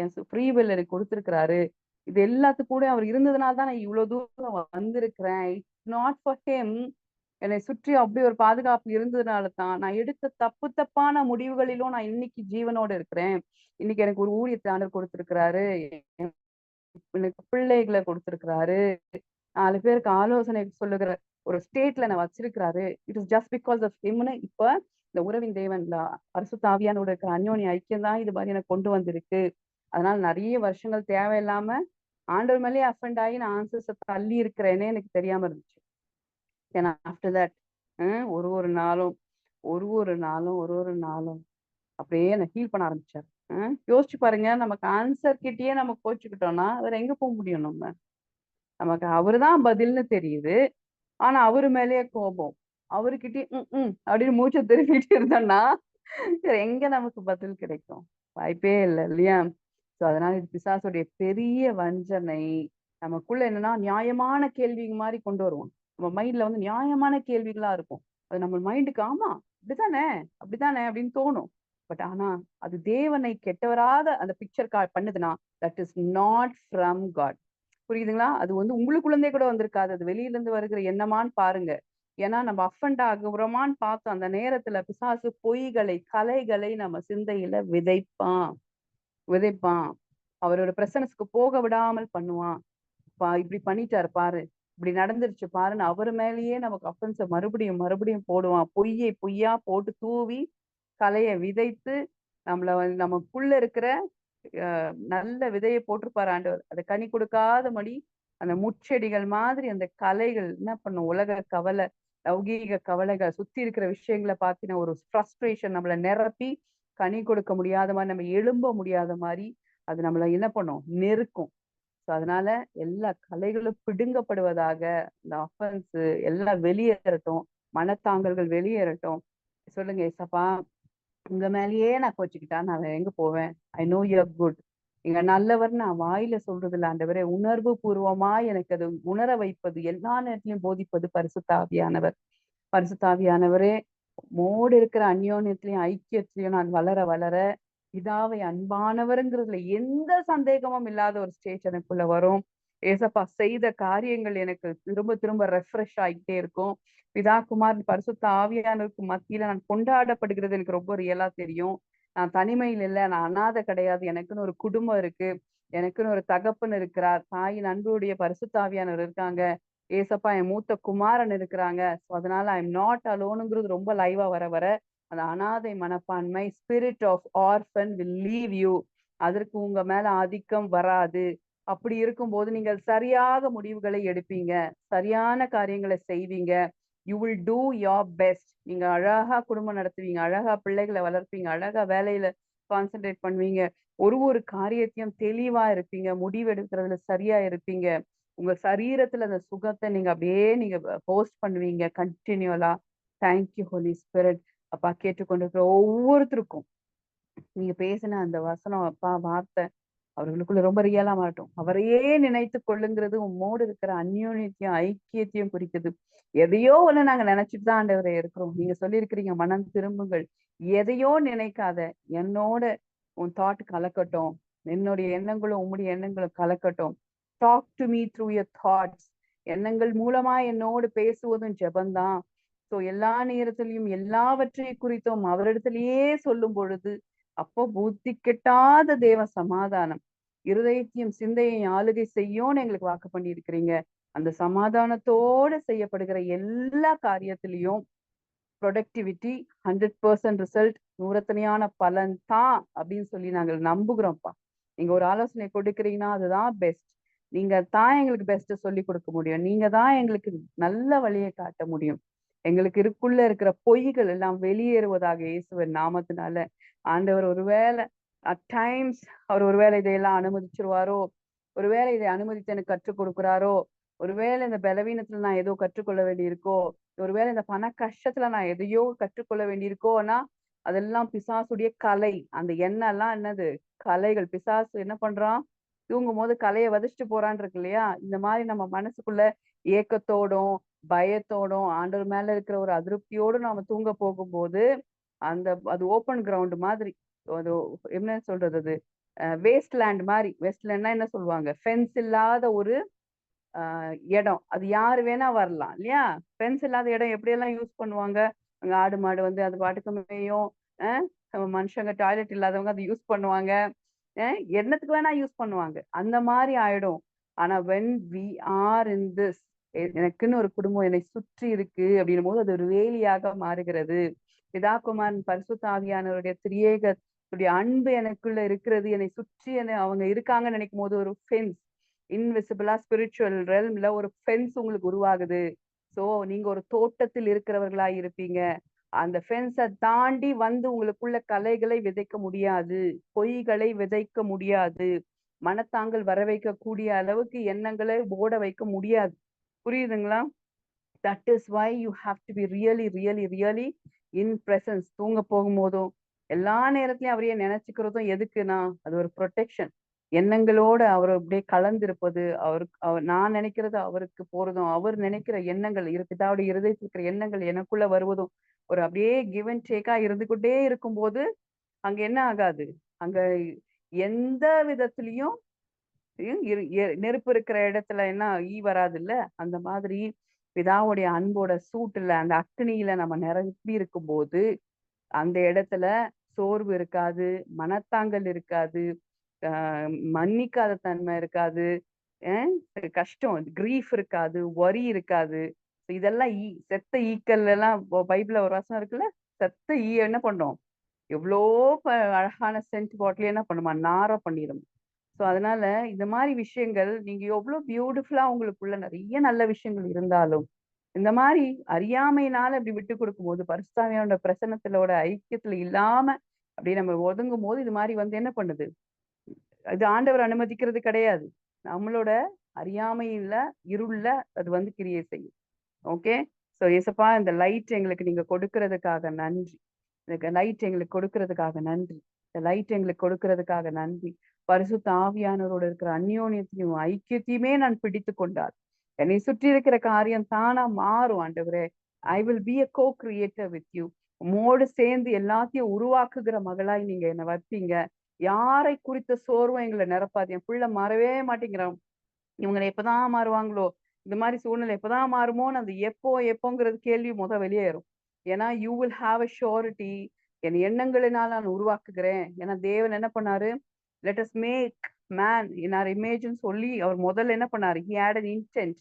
என் ஃப்ரீ வில் எனக்கு கொடுத்துருக்கிறாரு, இது எல்லாத்து கூட அவர் இருந்ததுனால தான் நான் இவ்வளவு தூரம் வந்திருக்கிறேன். It's not for him. என்னை சுற்றி அப்படி ஒரு பாதுகாப்பு இருந்ததுனால தான் நான் எடுத்த தப்பான முடிவுகளிலும் நான் இன்னைக்கு ஜீவனோட இருக்கிறேன். இன்னைக்கு எனக்கு ஒரு ஊழியத்தை ஆண்டவர் கொடுத்திருக்கிறாரு, எனக்கு பிள்ளைகளை கொடுத்திருக்கிறாரு, 4 பேருக்கு ஆலோசனை சொல்லுகிற ஒரு ஸ்டேட்ல நான் வச்சிருக்கிறாரு. It is just because of ஹிம்னு இப்ப இந்த உறவின் தேவன்ல பரிசுத்த ஆவியானோட இருக்கிற அந்யோன்ய ஐக்கியம் தான் இது மாதிரி எனக்கு கொண்டு வந்திருக்கு. அதனால நிறைய வருஷங்கள் தேவையில்லாம ஆண்டவர் மேலேயே அஃபெண்ட் ஆகி நான் ஆன்சர்ஸை தள்ளி இருக்கிறேனே எனக்கு தெரியாம இருந்துச்சு. ஏன்னா ஆஃப்டர் தட் ஒரு ஒரு நாளும் ஒரு ஒரு நாளும் அப்படியே என்னை ஹீல் பண்ண ஆரம்பிச்சாரு. யோசிச்சு பாருங்க, நமக்கு ஆன்சர் கிட்டயே நம்ம கோச்சுக்கிட்டோம்னா வேற எங்க போக முடியும்? நமக்கு அவருதான் பதில்னு தெரியுது, ஆனா அவரு மேலேயே கோபம். அவருக்கிட்டே அப்படின்னு மூச்சை திருப்பிட்டு இருந்தோம்னா வேற எங்க நமக்கு பதில் கிடைக்கும்? வாய்ப்பே இல்லை இல்லையா? ஸோ அதனால இது பிசாசுடைய பெரிய வஞ்சனை. நமக்குள்ள என்னன்னா நியாயமான கேள்வி மாதிரி கொண்டு வருவோம். நம்ம மைண்ட்ல வந்து நியாயமான கேள்விகளா இருக்கும். அது நம்ம மைண்டுக்கு ஆமா அப்படித்தானே அப்படித்தானே அப்படின்னு தோணும். பட் ஆனா அது தேவனை கெட்டவராக அந்த பிக்சர் பண்ணுதுன்னா that is not from God. புரியுதுங்களா? அது வந்து உங்களுக்குள்ளே கூட வந்திருக்காது, அது வெளியில இருந்து வருகிற எண்ணமான்னு பாருங்க. ஏன்னா நம்ம அஃபண்ட் ஆகுறோமான்னு பார்த்தோம் அந்த நேரத்துல பிசாசு பொய்களை கலைகளை நம்ம சிந்தையில விதைப்பான் விதைப்பான். அவரோட பிரசனஸ்க்கு போக விடாமல் பண்ணுவான். இப்படி பண்ணிட்டாரு பாரு, இப்படி நடந்துருச்சு பாருன்னு அவர் மேலேயே நமக்கு அஃபென்ஸை மறுபடியும் மறுபடியும் போடுவான். பொய்யா போட்டு தூவி கலையை விதைத்து நம்மள வந்து நமக்குள்ள இருக்கிற நல்ல விதையை போட்டிருப்பாரு ஆண்டவர். அதை கனி கொடுக்காதபடி அந்த முட்செடிகள் மாதிரி அந்த கலைகள் என்ன பண்ணும்? உலக கவலை, லௌகீக கவலைகள், சுத்தி இருக்கிற விஷயங்களை பார்த்தின ஒரு ஃப்ரஸ்ட்ரேஷன் நம்மளை நிரப்பி கனி கொடுக்க முடியாத மாதிரி, நம்ம எழும்ப முடியாத மாதிரி அது நம்மளை என்ன பண்ணும்? நெருக்கும். ஸோ அதனால எல்லா கலைகளும் பிடுங்கப்படுவதாக, இந்த அஃபென்ஸ் எல்லாம் வெளியேறட்டும், மனத்தாங்கல்கள் வெளியேறட்டும். சொல்லுங்க ஏசப்பா, உங்க மேலேயே நான் கோச்சுக்கிட்டா நான் எங்க போவேன்? I know you're good. நீங்க நல்லவர் நான் வாயில சொல்றது இல்லை ஆண்டவரே, உணர்வு பூர்வமா எனக்கு அது உணர வைப்பது, எல்லா நேரத்திலையும் போதிப்பது பரிசுத்தாவியானவர். பரிசுத்தாவியானவரே, மோடு இருக்கிற அந்யோன்யத்திலையும் ஐக்கியத்திலையும் நான் வளர வளர பிதாவை அன்பானவருங்கிறதுல எந்த சந்தேகமும் இல்லாத ஒரு ஸ்டேஜ் எனக்குள்ள வரும். ஏசப்பா செய்த காரியங்கள் எனக்கு திரும்ப திரும்ப ரெஃப்ரெஷ் ஆகிட்டே இருக்கும். பிதா குமார் பரிசுத்த ஆவியானவருக்கு மத்தியில நான் கொண்டாடப்படுகிறது எனக்கு ரொம்ப ரியலா தெரியும். நான் தனிமையில் இல்லை, நான் அனாதை கிடையாது, எனக்குன்னு ஒரு குடும்பம் இருக்கு, எனக்குன்னு ஒரு தகப்பன் இருக்கிறார், தாயின் அன்புடைய பரிசுத்த ஆவியானவர் இருக்காங்க, ஏசப்பா என் மூத்த குமாரன் இருக்கிறாங்க. ஸோ அதனால ஐ எம் நாட் அலோனுங்கிறது ரொம்ப லைவா வர வர அந்த அனாதை மனப்பான்மை, spirit of orphan will leave you, அதற்கு உங்க மேல ஆதிக்கம் வராது. அப்படி இருக்கும்போது நீங்கள் சரியாக முடிவுகளை எடுப்பீங்க, சரியான காரியங்களை செய்வீங்க. You will do your best. நீங்க அழகா குடும்பம் நடத்துவீங்க, அழகா பிள்ளைகளை வளர்ப்பீங்க, அழகா வேலையில கான்சென்ட்ரேட் பண்ணுவீங்க, ஒரு ஒரு காரியத்தையும் தெளிவா இருப்பீங்க, முடிவெடுக்கிறதுல சரியா இருப்பீங்க. உங்க சரீரத்துல அந்த சுகத்தை நீங்க அப்படியே நீங்க போஸ்ட் பண்ணுவீங்க கண்டினியூலா. Thank you holy spirit. அப்பா, கேட்டுக்கொண்டிருக்கிற ஒவ்வொருத்தருக்கும் நீங்க பேசின அந்த வசனம் அப்பா, வார்த்தை அவர்களுக்குள்ள ரொம்ப ரியலா மாட்டோம். அவரையே நினைத்து கொள்ளுங்கிறது உம்மோடு இருக்கிற அந்யோன்யத்தையும் ஐக்கியத்தையும் குறிக்குது. எதையோ ஒண்ணு நாங்க நினைச்சிட்டு தான் ஆண்டவரே இருக்கிறோம். நீங்க சொல்லியிருக்கிறீங்க மனம் திரும்புங்கள். எதையோ நினைக்காத, என்னோட உன் தாட் கலக்கட்டும், என்னுடைய எண்ணங்களும் உம்முடைய எண்ணங்களும் கலக்கட்டும். Talk to me through your thoughts. எண்ணங்கள் மூலமா என்னோடு பேசுவதும் ஜெபந்தான். ஸோ எல்லா நேரத்திலையும் எல்லாவற்றை குறித்தும் அவரிடத்திலேயே சொல்லும் பொழுது அப்போ புத்தி கெட்டாத தேவ சமாதானம் இருதயத்தையும் சிந்தையையும் ஆளுகை செய்யும்னு எங்களுக்கு வாக்கு பண்ணி இருக்கிறீங்க. அந்த சமாதானத்தோடு செய்யப்படுகிற எல்லா காரியத்திலையும் ப்ரொடக்டிவிட்டி 100% ரிசல்ட், நூறத்தனையான பலன் தான் அப்படின்னு சொல்லி நாங்கள் நம்புகிறோம்ப்பா. நீங்க ஒரு ஆலோசனை கொடுக்குறீங்கன்னா அதுதான் பெஸ்ட். நீங்க தான் எங்களுக்கு பெஸ்ட் சொல்லி கொடுக்க முடியும். நீங்க தான் எங்களுக்கு நல்ல வழியை காட்ட முடியும். எங்களுக்கு இருக்குள்ள இருக்கிற பொய்கள் எல்லாம் வெளியேறுவதாக இயேசுவின் நாமத்தினால. ஆண்டவர் ஒருவேளை அட் டைம்ஸ் அவர் ஒருவேளை இதையெல்லாம் அனுமதிச்சிருவாரோ, ஒருவேளை இதை அனுமதித்து எனக்கு கற்றுக் கொடுக்குறாரோ, ஒருவேளை இந்த பலவீனத்துல நான் ஏதோ கற்றுக்கொள்ள வேண்டியிருக்கோ, ஒருவேளை இந்த பண கஷ்டத்துல நான் எதையோ கற்றுக்கொள்ள வேண்டியிருக்கோன்னா அதெல்லாம் பிசாசுடைய கலை. அந்த எண்ணம் எல்லாம் என்னது? கலைகள். பிசாசு என்ன பண்றான்? தூங்கும் போது கலையை வதிச்சுட்டு போறான் இருக்கு இல்லையா? இந்த மாதிரி நம்ம மனசுக்குள்ள ஏக்கத்தோடும் பயத்தோடும் ஆண்டவர் மேல இருக்கிற ஒரு அதிருப்தியோடும் நாம தூங்க போகும்போது அந்த அது ஓப்பன் கிரவுண்ட் மாதிரி, அது என்ன சொல்றது, அது வேஸ்ட் லேண்ட் மாதிரி. வேஸ்ட் லேண்ட்னா என்ன சொல்லுவாங்க? ஃபென்ஸ் இல்லாத ஒரு இடம். அது யாரு வேணா வரலாம் இல்லையா? ஃபென்ஸ் இல்லாத இடம் எப்படியெல்லாம் யூஸ் பண்ணுவாங்க? அங்க ஆடு மாடு வந்து அது பாட்டுக்கு மேயும். மனுஷங்க டாய்லெட் இல்லாதவங்க அதை யூஸ் பண்ணுவாங்க. என்னத்துக்கு வேணா யூஸ் பண்ணுவாங்க. அந்த மாதிரி ஆயிடும். ஆனா when we are in this எனக்குன்னு ஒரு குடும்பம் என்னை சுற்றி இருக்கு அப்படின்னும் போது அது ஒரு வேலியாக மாறுகிறது. பிதா குமாரன் பரிசுத்த ஆவியானவருடைய திரியேகத்துடைய அன்பு எனக்குள்ள இருக்கிறது, என்னை சுற்றி அவங்க இருக்காங்கன்னு நினைக்கும் போது ஒரு ஃபென்ஸ், இன்விசிபிளா ஸ்பிரிச்சுவல் ரெல்ம்ல ஒரு ஃபென்ஸ் உங்களுக்கு உருவாகுது. சோ நீங்க ஒரு தோட்டத்தில் இருக்கிறவர்களா இருப்பீங்க. அந்த ஃபென்ஸை தாண்டி வந்து உங்களுக்குள்ள கலைகளை விதைக்க முடியாது, பொய்களை விதைக்க முடியாது, மனத்தாங்கள் வர வைக்கக்கூடிய அளவுக்கு எண்ணங்களை ஓட வைக்க முடியாது. புரியுதுங்களா? That is why you have to be really really really in presence. தூங்க போகும்போதும் எல்லா நேரத்திலயும் அவரையே நினைச்சுக்கிறதும் எதுக்குன்னா அது ஒரு ப்ரொடெக்ஷன். எண்ணங்களோட அவர் அப்படியே கலந்திருப்பது, நான் நினைக்கிறது அவருக்கு போறதும், அவர் நினைக்கிற எண்ணங்கள் பிதாவுடைய இருதயத்தில் இருக்கிற எண்ணங்கள் எனக்குள்ள வருவதும் ஒரு அப்படியே கிவ் அண்ட் டேக்கா இருந்து கொண்டே இருக்கும்போது அங்க என்ன ஆகாது, அங்க எந்த விதத்திலையும் நெருப்பு இருக்கிற இடத்துல என்ன ஈ வராது இல்ல. அந்த மாதிரி பிதாவுடைய அன்போட சூட்டுல அந்த அக்னியில நம்ம நிரம்பி இருக்கும் போது அந்த இடத்துல சோர்வு இருக்காது, மனத்தாங்கல் இருக்காது, மன்னிக்காத தன்மை இருக்காது, கஷ்டம் கிரீஃப் இருக்காது, வரி இருக்காது. இதெல்லாம் செத்த ஈக்கள் எல்லாம் பைபிள்ல ஒரு வசனம் இருக்குல்ல, செத்த ஈ என்ன பண்ணோம், எவ்வளோ அழகான சென்ட் பாட்டில் என்ன பண்ணுமா, நார பண்ணிடும். ஸோ அதனால இந்த மாதிரி விஷயங்கள் நீங்க எவ்வளவு பியூட்டிஃபுல்லா உங்களுக்குள்ள நிறைய நல்ல விஷயங்கள் இருந்தாலும் இந்த மாதிரி அறியாமையினால இப்படி விட்டு கொடுக்கும் போது பரிசுத்தாவியோட பிரசன்னத்திலோட ஐக்கியத்துல இல்லாம அப்படி நம்ம ஒதுங்கும் போது இது மாதிரி வந்து என்ன பண்ணுது, இது ஆண்டவர் அனுமதிக்கிறது கிடையாது. நம்மளோட அறியாமையில இருள்ல அது வந்து கிரியை செய்யும். ஓகே. ஸோ ஏசப்பா இந்த லைட் எங்களுக்கு நீங்க கொடுக்கறதுக்காக நன்றி. இந்த லைட் எங்களுக்கு கொடுக்கறதுக்காக நன்றி. இந்த லைட் எங்களுக்கு கொடுக்கறதுக்காக நன்றி. பரிசுத்த ஆவியானவரோட இருக்கிற அந்யோன்யத்தையும் ஐக்கியத்தையுமே நான் பிடித்து கொண்டால் என்னை சுற்றி இருக்கிற காரியம் தானா மாறும் ஆண்டவரே. I will be a co creator with you. உம்மோடு சேர்ந்து எல்லாத்தையும் உருவாக்குகிற மகளாய் நீங்க என்னை வைப்பீங்க. யாரை குறித்த சோர்வும் எங்களை நிரப்பாது. என் பிள்ளை மாறவே மாட்டேங்கிறான், இவங்க எப்பதான் மாறுவாங்களோ, இந்த மாதிரி சூழ்நிலை எப்பதான் மாறுமோன்னு அந்த எப்போங்கிறது கேள்வி வெளியேறும். ஏன்னா you will have a surety. என் எண்ணங்களினால் நான் உருவாக்குகிறேன். ஏன்னா தேவன் என்ன பண்ணாரு, let us make man in our இமேஜ்னு சொல்லி அவர் முதல்ல என்ன பண்ணாரு, ஹி ஹேட் அன் இன்டென்ட்.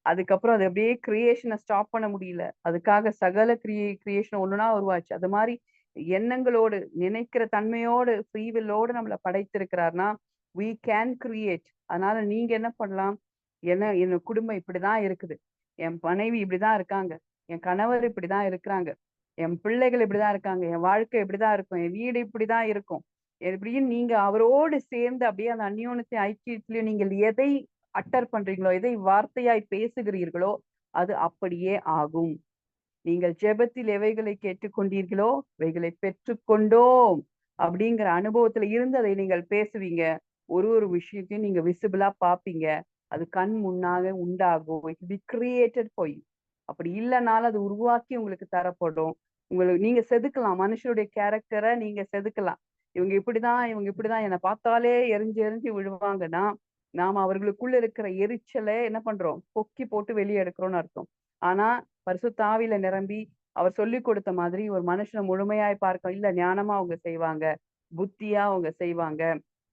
அதுக்கப்புறம் அது அப்படியே கிரியேஷனை ஸ்டாப் பண்ண முடியல, அதுக்காக சகல கிரியேஷன் ஒண்ணுனா உருவாச்சு. அது மாதிரி எண்ணங்களோடு நினைக்கிற தன்மையோடு ஃப்ரீவில்லோடு நம்மளை படைத்திருக்கிறார்னா we can create. அதனால நீங்க என்ன பண்ணலாம், என் குடும்பம் இப்படிதான் இருக்குது, என் மனைவி இப்படிதான் இருக்காங்க, என் கணவர் இப்படிதான் இருக்கிறாங்க, என் பிள்ளைகள் இப்படிதான் இருக்காங்க, என் வாழ்க்கை இப்படிதான் இருக்கும், என் வீடு இப்படிதான் இருக்கும், எப்படின்னு நீங்க அவரோடு சேர்ந்து அப்படியே அந்த அந்யோன்யத்தை ஐக்கியத்திலையும் நீங்கள் எதை அட்டர் பண்றீங்களோ, எதை வார்த்தையாய் பேசுகிறீர்களோ அது அப்படியே ஆகும். நீங்கள் ஜெபத்தில் எவைகளை கேட்டுக்கொண்டீர்களோ அவைகளை பெற்றுக்கொண்டோம் அப்படிங்கிற அனுபவத்துல இருந்து அதை நீங்கள் பேசுவீங்க. ஒரு விஷயத்தையும் நீங்க விசிபிளா பாப்பீங்க. அது கண் முன்னாக உண்டாகும். It be created for you. அப்படி இல்லைனாலும் அது உருவாக்கி உங்களுக்கு தரப்படும். உங்களுக்கு நீங்க செதுக்கலாம், மனுஷனுடைய கேரக்டரை நீங்க செதுக்கலாம். இவங்க இப்படிதான் என்னை பார்த்தாலே எரிஞ்சு எரிஞ்சு விழுவாங்கன்னா நாம அவர்களுக்குள்ள இருக்கிற எரிச்சலை என்ன பண்றோம், பொக்கி போட்டு வெளியே எடுக்கிறோம்னு அர்த்தம். ஆனா பரிசுத்த ஆவியில நிரம்பி அவர் சொல்லி கொடுத்த மாதிரி ஒரு மனுஷனை முழுமையாய் பார்க்க இல்ல, ஞானமா அவங்க செய்வாங்க, புத்தியா அவங்க செய்வாங்க,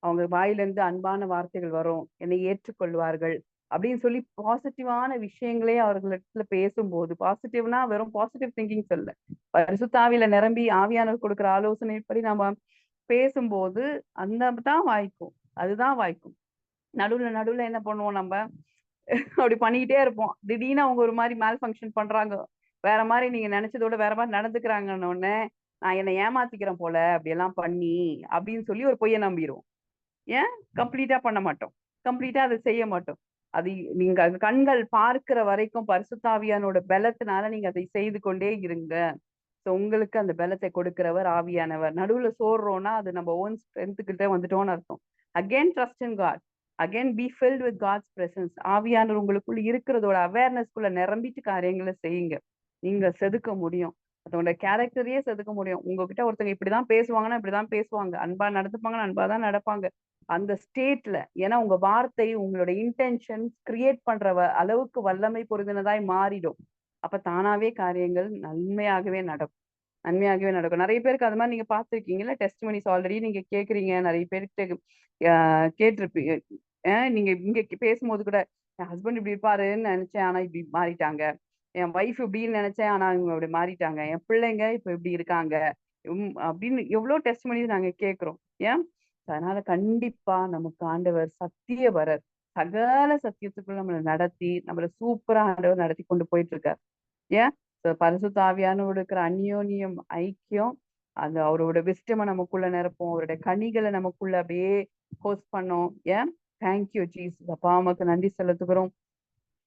அவங்க வாயிலிருந்து அன்பான வார்த்தைகள் வரும், என்னை ஏற்றுக்கொள்வார்கள் அப்படின்னு சொல்லி பாசிட்டிவான விஷயங்களே அவர்களிடத்துல பேசும்போது, பாசிட்டிவ்னா வெறும் பாசிட்டிவ் திங்கிங் சொல்ல, பரிசுத்த ஆவியில நிரம்பி ஆவியானவர் கொடுக்குற ஆலோசனைப்படி நம்ம பேசும்போது அந்த தான் வாய்க்கும், அதுதான் வாய்க்கும். நடுவுல என்ன பண்ணுவோம் நம்ம, அப்படி பண்ணிக்கிட்டே இருப்போம். திடீர்னு அவங்க ஒரு மாதிரி மேல் ஃபங்க்ஷன் பண்றாங்க, வேற மாதிரி நீங்க நினைச்சதோட வேற மாதிரி நடந்துக்கிறாங்கன்னு உடனே நான் என்னை ஏமாத்திக்கிறேன் போல அப்படியெல்லாம் பண்ணி அப்படின்னு சொல்லி ஒரு பொய்யை நம்பிடுவோம். ஏன் கம்ப்ளீட்டா பண்ண மாட்டோம், கம்ப்ளீட்டா அதை செய்ய மாட்டோம். அது நீங்க கண்கள் பார்க்கிற வரைக்கும் பரிசுத்தாவியானோட பலத்தினால நீங்க அதை செய்து கொண்டே இருங்க. உங்களுக்கு அந்த பலத்தை கொடுக்கிறவர் ஆவியானவர். நடுவுல சோர்றோம்னா அது நம்ம ஓன் ஸ்ட்ரென்த் கிட்ட வந்துட்டோம்னு அர்த்தம். Again trust in God, again be filled with God's presence. ஆவியானவர் உங்களுக்குள்ள இருக்கிறதோட அவேர்னஸ்குள்ள நிரம்பிட்டு காரியங்களை செய்யுங்க. நீங்க செதுக்க முடியும், அதோட கேரக்டரையே செதுக்க முடியும். உங்ககிட்ட ஒருத்தவங்க இப்படிதான் பேசுவாங்கன்னா இப்படிதான் பேசுவாங்க, அன்பா நடந்துப்பாங்கன்னா அன்பா தான் நடப்பாங்க. அந்த ஸ்டேட்ல ஏன்னா உங்க வார்த்தை உங்களோட இன்டென்ஷன் கிரியேட் பண்ற அளவுக்கு வல்லமை பொருந்தினதாய் மாறிடும். அப்ப தானாவே காரியங்கள் நன்மையாகவே நடக்கும், நன்மையாகவே நடக்கும். நிறைய பேருக்கு அது மாதிரி நீங்க பார்த்துருக்கீங்கல்ல, டெஸ்டிமனிஸ் ஆல்ரெடி நீங்க கேக்குறீங்க, நிறைய பேருக்கு கேட்டிருப்பீங்க. நீங்க இங்க பேசும்போது கூட என் ஹஸ்பண்ட் இப்படி இருப்பாருன்னு நினைச்சேன், ஆனா இப்படி மாறிட்டாங்க. என் ஒய்ஃப் இப்படின்னு நினைச்சேன், ஆனா இவங்க அப்படி மாறிட்டாங்க. என் பிள்ளைங்க இப்ப இப்படி இருக்காங்க. அப்படின்னு எவ்வளவு டெஸ்ட் நாங்க கேட்கிறோம். ஏன்? அதனால கண்டிப்பா நமக்கு ஆண்டவர் சத்தியவரர். சகல சத்தியத்துக்குள்ள நம்மளை நடத்தி நம்மள சூப்பரா ஆண்டவர் நடத்தி கொண்டு போயிட்டு இருக்கார். ஏன்? பரிசுத்த ஆவியானவரோட இருக்கிற அந்யோன்யம் ஐக்கியம், அந்த அவரோட விஸ்டம நமக்குள்ள நிரப்போம், அவருடைய கனிகளை நமக்குள்ள அப்படியே ஹோஸ்ட் பண்ணோம். ஏன்? Thank you Jesus. அப்பா உமக்கு நன்றி செலுத்துகிறோம்.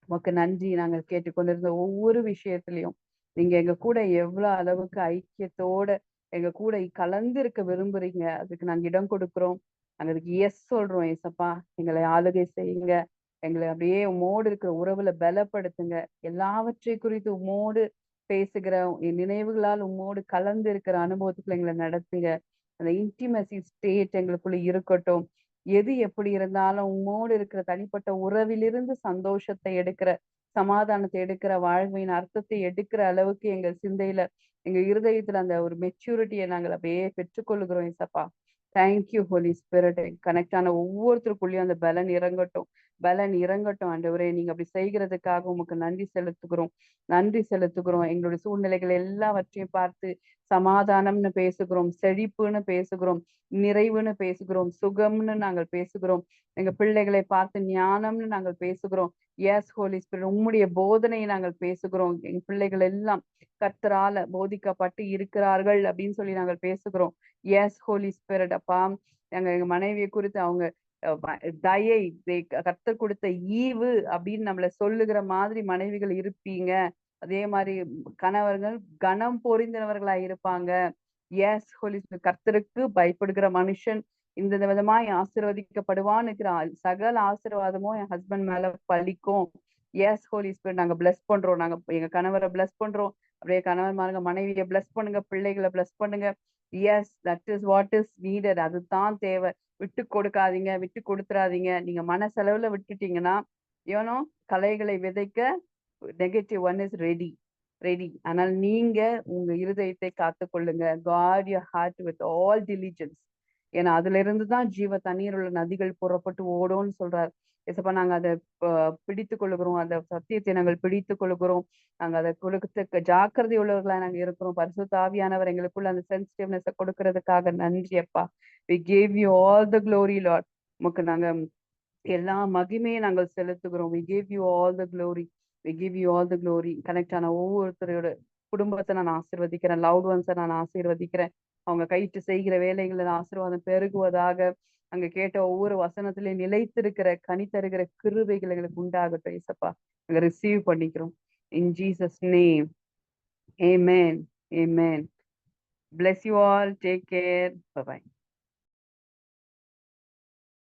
உமக்கு நன்றி. நாங்கள் கேட்டுக்கொண்டிருந்த ஒவ்வொரு விஷயத்திலையும் நீங்க எங்க கூட எவ்வளவு அளவுக்கு ஐக்கியத்தோட எங்க கூட கலந்து இருக்க விரும்புறீங்க, அதுக்கு நாங்க இடம் கொடுக்கிறோம். நாங்க அதுக்கு எஸ் சொல்றோம். ஏசப்பா, எங்களை ஆளுகை செய்யுங்க. எங்களை அப்படியே உம்மோடு இருக்கிற உறவுல பலப்படுத்துங்க. எல்லாவற்றை குறித்து உம்மோடு பேசுகிற என் நினைவுகளால் உம்மோடு கலந்து இருக்கிற அனுபவத்துக்குள்ள எங்களை நடத்துங்க. அந்த இன்டிமசி ஸ்டேட் எங்களுக்குள்ள இருக்கட்டும். எது எப்படி இருந்தாலும் உம்மோடு இருக்கிற தனிப்பட்ட உறவிலிருந்து சந்தோஷத்தை எடுக்கிற, சமாதானத்தை எடுக்கிற, வாழ்வின் அர்த்தத்தை எடுக்கிற அளவுக்கு எங்கள் சிந்தையில, எங்க இருதயத்துல அந்த ஒரு மெச்சூரிட்டியை நாங்கள் அப்படியே பெற்றுக்கொள்கிறோம். ஏசப்பா, தேங்க்யூ ஹோலி ஸ்பிரிட். கனெக்ட் ஆன ஒவ்வொருத்தருக்குள்ளேயும் அந்த பலன் இறங்கட்டும். பலன் இறங்கட்டும். ஆண்டவரே, நீங்க அப்படி செய்கிறதுக்காக உமக்கு நன்றி செலுத்துகிறோம். நன்றி செலுத்துகிறோம். எங்களுடைய சூழ்நிலைகள் எல்லாவற்றையும் பார்த்து சமாதானம்னு பேசுகிறோம், செழிப்புன்னு பேசுகிறோம், நிறைவுன்னு பேசுகிறோம், சுகம்னு நாங்கள் பேசுகிறோம். எங்க பிள்ளைகளை பார்த்து ஞானம்னு நாங்கள் பேசுகிறோம். எஸ் ஹோலி ஸ்பிரிட், உம்முடைய போதனையை நாங்கள் பேசுகிறோம். எங்க பிள்ளைகள் எல்லாம் கர்த்தரால போதிக்கப்பட்டு இருக்கிறார்கள் அப்படின்னு சொல்லி நாங்கள் பேசுகிறோம். Yes holy spirit. அப்பா, எங்க மனைவியை குறித்து அவங்க தயை, கர்த்தர் கொடுத்த ஈவு அப்படின்னு நம்மள சொல்லுகிற மாதிரி மனைவிகள் இருப்பீங்க. அதே மாதிரி கணவர்கள் கனம் பொறிந்தவர்களா இருப்பாங்க. Yes holy spirit. கர்த்தருக்கு பயப்படுகிற மனுஷன் இந்த விதமாய் ஆசீர்வதிக்கப்படுவான்னு இருக்கிற சகல ஆசீர்வாதமும் என் ஹஸ்பண்ட் மேல பலிக்கும். Yes holy spirit. நாங்க பிளஸ் பண்றோம். நாங்க எங்க கணவரை பிளஸ் பண்றோம். அப்படியே கணவன்மாருங்க மனைவியை பிளஸ் பண்ணுங்க, பிள்ளைகளை பிளஸ் பண்ணுங்க. Yes, that is what is needed. அதுதான் தேவை. விட்டு கொடுக்காதீங்க, விட்டு கொடுத்துறாதீங்க. நீங்க மனசளவுல விட்டுட்டீங்கன்னா, ஏனோ களைகளை விதைக்க negative one is ready ready. ஆனால் நீங்க உங்க இருதயத்தை காத்துக்கொள்ளுங்க. Guard your heart with all diligence. ஏன்னா அதுல இருந்து தான் ஜீவ தண்ணீர் உள்ள நதிகள் புறப்பட்டு ஓடும்னு சொல்றாரு. ஏசப்பா, நாங்க அதை பிடித்துக் கொள்ளுகிறோம். அந்த சத்தியத்தை நாங்கள் பிடித்துக் கொள்ளுகிறோம். நாங்க அதை கொடுக்க ஜாக்கிரதை உள்ளவர்களா நாங்க இருக்கிறோம். பரிசுத்த ஆவியானவர் எங்களுக்குள்ள அந்த சென்சிட்டிவ்னஸ் கொடுக்கறதுக்காக நன்றி அப்பா. we gave you all the glory lord. உமக்கு நாங்க எல்லா மகிமையை நாங்கள் செலுத்துகிறோம். we give you all the glory. we give you all the glory. Connect ஆன ஒவ்வொருத்தரோட குடும்பத்தை நான் ஆசீர்வதிக்கிறேன். லவ்ட் ஒன்ஸை நான் ஆசீர்வதிக்கிறேன். அவங்க கைட்டு செய்கிற வேலைகளில் ஆசீர்வாதம் பெருகுவதாக. அங்க கேட்ட ஒவ்வொரு வசனத்திலையும் நிலைத்திருக்கிற கனி தருகிற கிருபைகள் எங்களுக்கு உண்டாகட்டும். ஏசப்பா, நாங்க ரிசீவ் பண்ணிக்கிறோம். in Jesus name, amen, amen. Bless you all. Take care. Bye bye.